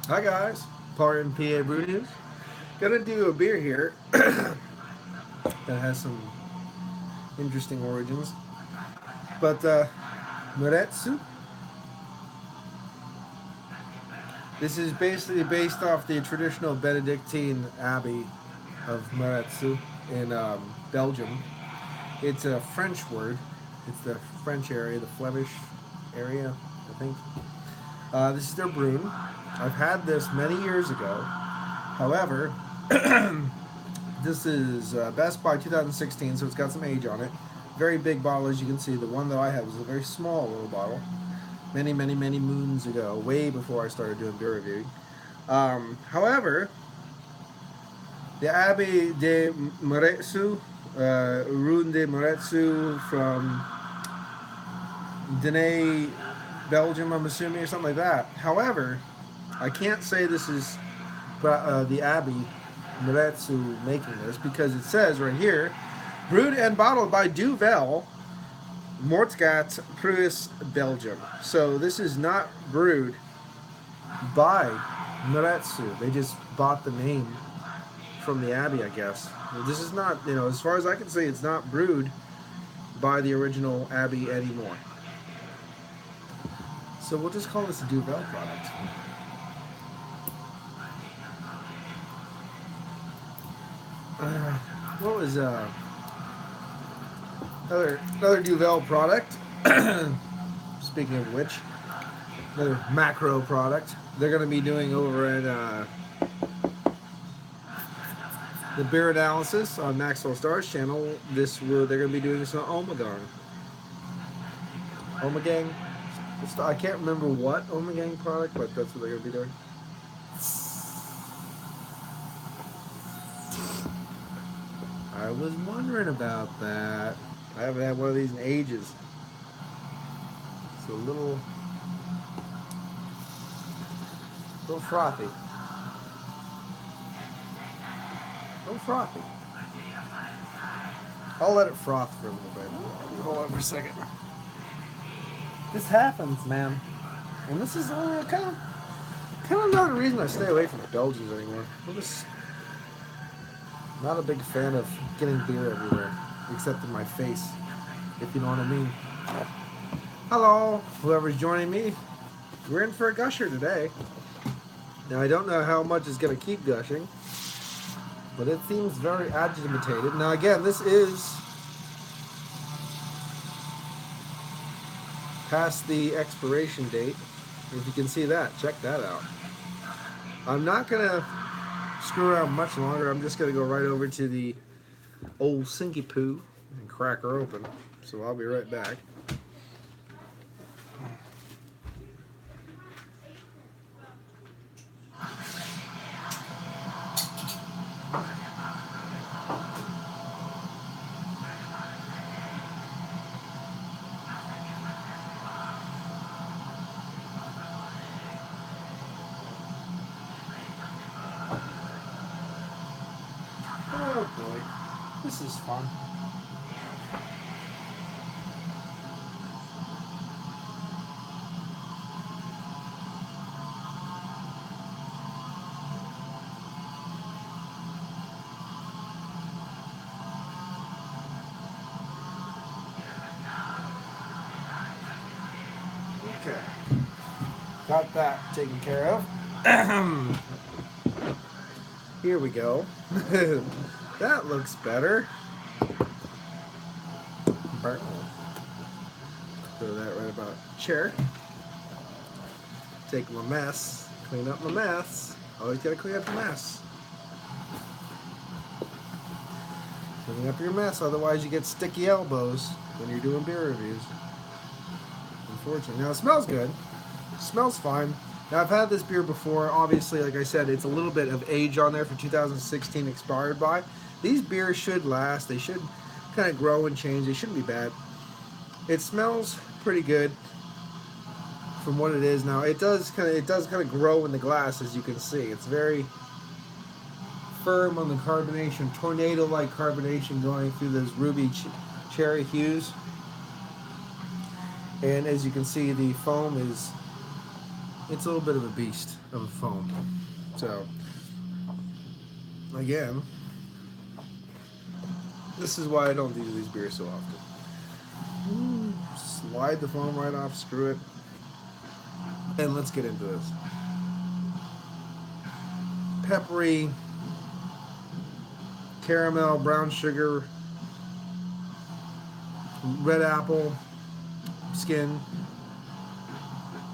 Hi guys, Par and PABrewNews. Gonna do a beer here that has some interesting origins. But Maredsous, this is basically based off the traditional Benedictine Abbey of Maredsous in Belgium. It's a French word. It's the French area, the Flemish area, I think. This is their Brune. I've had this many years ago. However, this is Best Buy 2016, so it's got some age on it. Very big bottle, as you can see. The one that I had was a very small little bottle. Many, many, many moons ago, way before I started doing beer reviewing. However, the Abbey de Maredsous, Rune de Maredsous from Denay, Belgium, I'm assuming, or something like that. However, I can't say this is the Abbey Maredsous making this because it says right here, brewed and bottled by Duvel, Mortsgat, Pruis, Belgium. So this is not brewed by Maredsous. They just bought the name from the Abbey, I guess. This is not, as far as I can say, it's not brewed by the original Abbey anymore. So we'll just call this a Duvel product. What was another Duvel product? Speaking of which, another macro product they're going to be doing over at the beer analysis on Maxwell Star's channel. They're going to be doing some Omegang. Omegang. I can't remember what Omegang product, but that's what they're going to be doing. I was wondering about that. I haven't had one of these in ages. It's a little frothy. A little frothy. I'll let it froth for a little bit. Hold on for a second. This happens, man. And this is kind of another reason I stay away from the Belgians anymore. I'm just not a big fan of getting beer everywhere, except in my face, if you know what I mean. Hello, whoever's joining me. We're in for a gusher today. Now, I don't know how much is going to keep gushing, but it seems very agitated. Now, again, this is past the expiration date. If you can see that, check that out. I'm not going to screw around much longer. I'm just going to go right over to the old Sinky Poo and crack her open. So I'll be right back. Oh boy, this is fun. Okay, got that taken care of. Here we go. That looks better. Throw that right about chair. Take my mess, clean up my mess. Always gotta clean up your mess. Clean up your mess, otherwise you get sticky elbows when you're doing beer reviews. Unfortunately. Now it smells good. It smells fine. Now I've had this beer before. Obviously, like I said, it's a little bit of age on there for 2016 expired by. These beers should last. They should kind of grow and change. They shouldn't be bad. It smells pretty good from what it is now. It does kind of grow in the glass, as you can see. It's very firm on the carbonation, tornado-like carbonation going through those ruby cherry hues. And as you can see, the foam it's a little bit of a beast. of a foam. So, again, this is why I don't do these beers so often. Slide the foam right off, screw it, and let's get into this. Peppery, caramel, brown sugar, red apple, skin.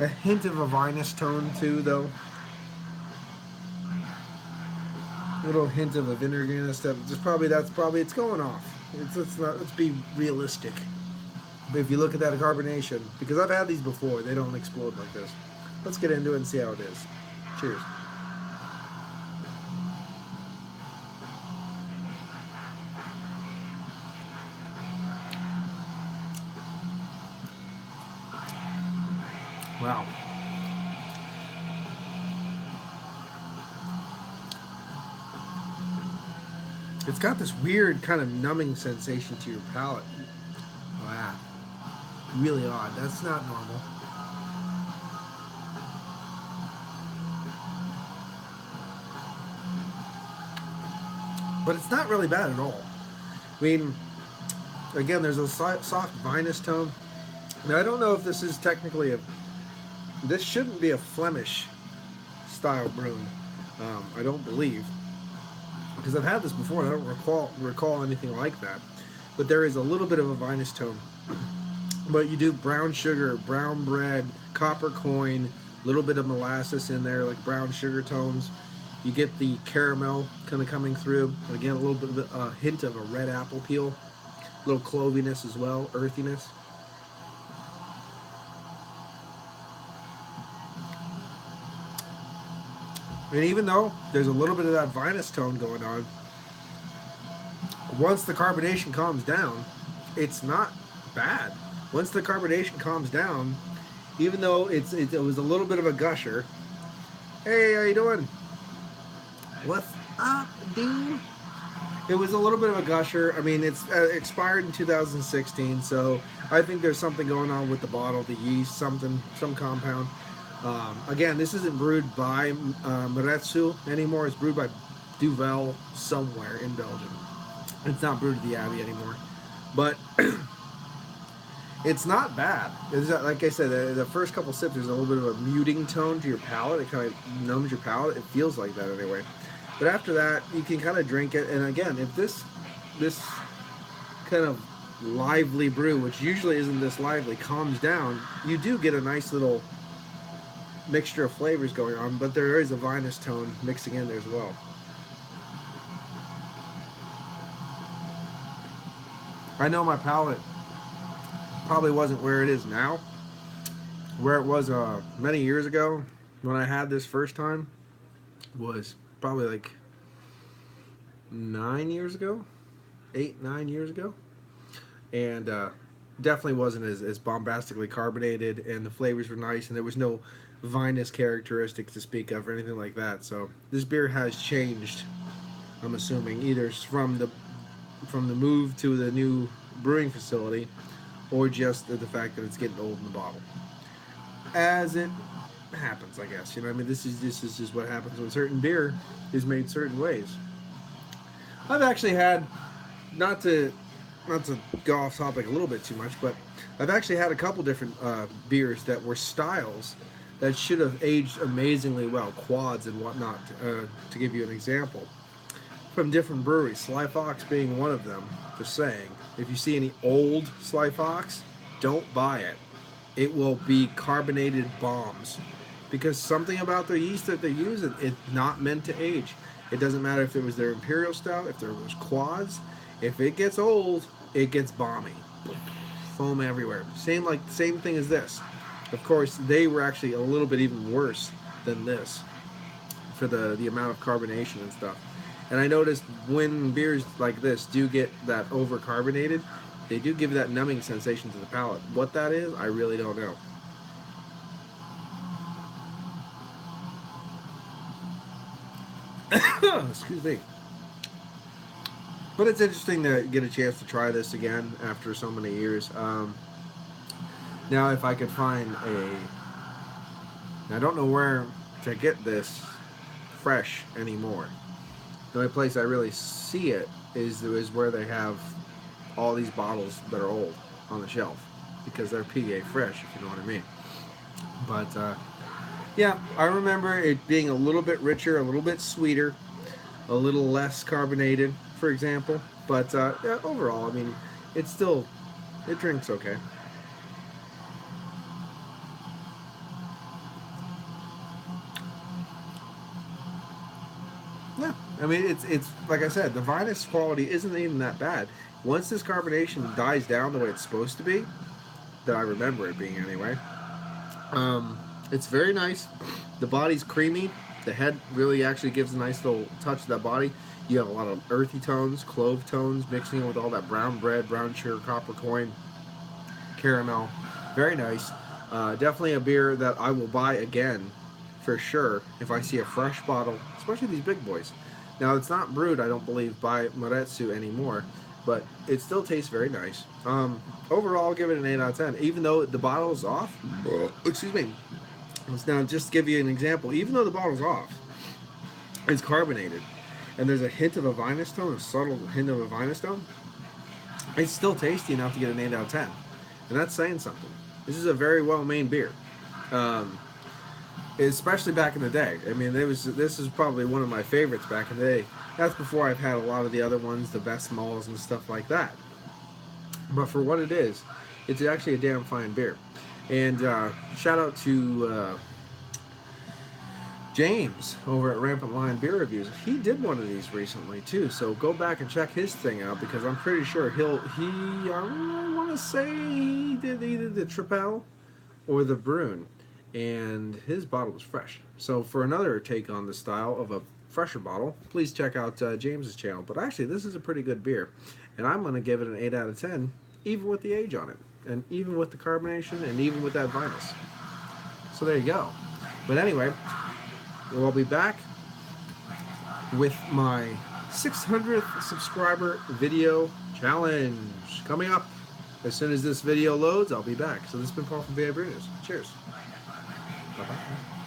A hint of a vinous tone too, though. A little hint of a vinegar and stuff. That's probably it's going off. Let's be realistic. But if you look at that carbonation, because I've had these before, they don't explode like this. Let's get into it and see how it is. Cheers. Wow. It's got this weird kind of numbing sensation to your palate. Wow. Really odd. That's not normal. But it's not really bad at all. I mean, again, there's a soft vinous tone. Now, I don't know if this is technically this shouldn't be a Flemish style Brune. I don't believe. Because I've had this before and I don't recall anything like that. But there is a little bit of a vinous tone. But you do brown sugar, brown bread, copper coin, a little bit of molasses in there, like brown sugar tones. You get the caramel kind of coming through. Again, a little bit of a hint of a red apple peel. A little cloviness as well, earthiness. And even though there's a little bit of that vinous tone going on, once the carbonation calms down, it's not bad. Once the carbonation calms down, even though it was a little bit of a gusher. Hey, how you doing? What's up, dude? It was a little bit of a gusher. I mean, it's expired in 2016, so I think there's something going on with the bottle, the yeast, some compound. Again, this isn't brewed by Maredsous anymore. It's brewed by Duvel somewhere in Belgium. It's not brewed at the Abbey anymore. But it's not bad. It's like I said, the first couple sips, there's a little bit of a muting tone to your palate. It kind of numbs your palate. It feels like that anyway. But after that, you can kind of drink it. And again, if this kind of lively brew, which usually isn't this lively, calms down, you do get a nice little mixture of flavors going on, but there is a vinous tone mixing in there as well. I know my palate probably wasn't where it is now, where it was many years ago when I had this first time, was probably like 9 years ago, 8-9 years ago, and definitely wasn't as bombastically carbonated, and the flavors were nice, and there was no vinous characteristics to speak of or anything like that. So this beer has changed, I'm assuming, either from the move to the new brewing facility, or just the fact that it's getting old in the bottle. As it happens, I guess. You know, I mean, this is just what happens when certain beer is made certain ways. I've actually had, not to go off topic a little bit too much, but I've actually had a couple different beers that were styles that should have aged amazingly well, quads and whatnot, to give you an example, from different breweries, Sly Fox being one of them. Just saying, if you see any old Sly Fox, don't buy it. It will be carbonated bombs, because something about the yeast that they use, it's not meant to age. It doesn't matter if it was their Imperial Stout, if there was quads. If it gets old, it gets bomby. Foam everywhere. Same thing as this. Of course, they were actually a little bit even worse than this for the amount of carbonation and stuff. And I noticed when beers like this do get that over-carbonated, they do give that numbing sensation to the palate. What that is, I really don't know. Excuse me. But it's interesting to get a chance to try this again after so many years. Now, if I could find I don't know where to get this fresh anymore. The only place I really see it is where they have all these bottles that are old on the shelf because they're PA fresh, if you know what I mean. But yeah, I remember it being a little bit richer, a little bit sweeter, a little less carbonated, for example. But yeah, overall, I mean, it drinks okay. Yeah, I mean, it's like I said, the vinous quality isn't even that bad. Once this carbonation dies down the way it's supposed to be, that I remember it being anyway, um, it's very nice. The body's creamy. The head really actually gives a nice little touch to that body. You have a lot of earthy tones, clove tones, mixing in with all that brown bread, brown sugar, copper coin, caramel. Very nice. Definitely a beer that I will buy again for sure if I see a fresh bottle, especially these big boys. Now, it's not brewed, I don't believe, by Maredsous anymore, but it still tastes very nice. Overall, I'll give it an 8 out of 10. Even though the bottle is off, excuse me. Let's now just give you an example. Even though the bottle's off, it's carbonated, and there's a hint of a vinous tone, a subtle hint of a vinous tone, it's still tasty enough to get an 8 out of 10. And that's saying something. This is a very well-made beer. Especially back in the day. I mean, this is probably one of my favorites back in the day. That's before I've had a lot of the other ones, the best malls and stuff like that. But for what it is, it's actually a damn fine beer. And shout out to James over at Rampant Lion Beer Reviews. He did one of these recently too, so go back and check his thing out because I'm pretty sure I want to say he did either the Tripel or the Brune, and his bottle was fresh. So for another take on the style of a fresher bottle, please check out James's channel. But actually, this is a pretty good beer, and I'm going to give it an 8 out of 10, even with the age on it, and even with the carbonation, and even with that vinous. So there you go. But anyway, we'll be back with my 600th subscriber video challenge coming up. As soon as this video loads, I'll be back. So this has been Paul from PABrewNews. Cheers. Bye-bye.